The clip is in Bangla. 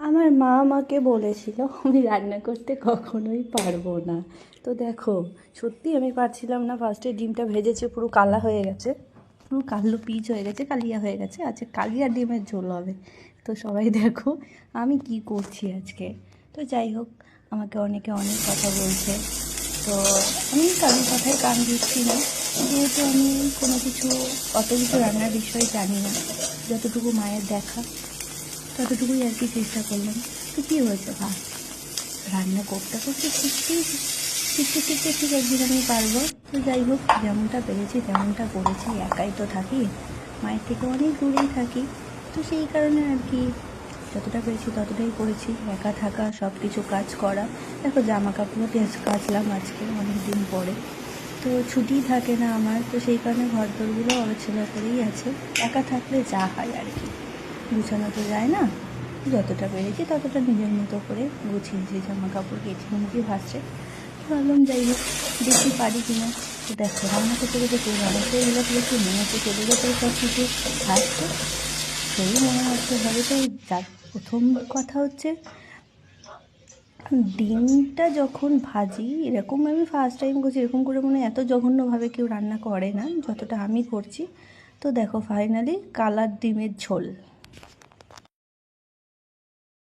আমার মা আমাকে বলেছিল আমি রান্না করতে কখনোই পারবো না। তো দেখো, সত্যি আমি পারছিলাম না। ফার্স্টে ডিমটা ভেজেছে, পুরো কালা হয়ে গেছে, পুরো কালো পিচ হয়ে গেছে, কালিয়া হয়ে গেছে। আজকে কালিয়া ডিমের ঝোল হবে। তো সবাই দেখো আমি কি করছি আজকে। তো যাই হোক, আমাকে অনেকে অনেক কথা বলছে। তো আমি কারোর কথায় কান দিচ্ছি না, যেহেতু আমি কোনো কিছু অত কিছু রান্নার বিষয়ে জানি না। যতটুকু মায়ের দেখা ততটুকুই আর কি চেষ্টা করলাম। তো কী হয়েছে, ভাত রান্না করতে করতে শিখতে ঠিক একদিন আমি পারবো। তো যাই হোক, যেমনটা পেরেছি তেমনটা করেছি। একাই তো থাকি, মায়ের থেকে অনেক দূরেই থাকি। তো সেই কারণে আর কি যতটা পেরেছি ততটাই করেছি। একা থাকা, সব কিছু কাজ করা। দেখো, জামা কাপড়ও কাচলাম আজকে অনেক দিন পরে। তো ছুটি থাকে না আমার, তো সেই কারণে ঘর দোরগুলো অগোছালো করেই আছে। একা থাকলে যা হয় আর কি, গুছানো তো যায় না। যতটা পেরেছি ততটা নিজের মতো করে গুছিয়েছি, জামা কাপড় কেচে ভাসছে। ভাবলাম যাই হোক, দেখি পারি কিনা। তো দেখো, রান্না করতে করতে কেউ রান্নাতে এগুলো করেছি, মনে হচ্ছে চলে যেতে সব কিছু ভাসছে। সেই মনে হচ্ছে হবে। তো যার প্রথম কথা হচ্ছে, ডিমটা যখন ভাজি, এরকম আমি ফার্স্ট টাইম করছি। এরকম করে মনে হয় এত জঘন্যভাবে কেউ রান্না করে না যতটা আমি করছি। তো দেখো, ফাইনালি কালার ডিমের ঝোল।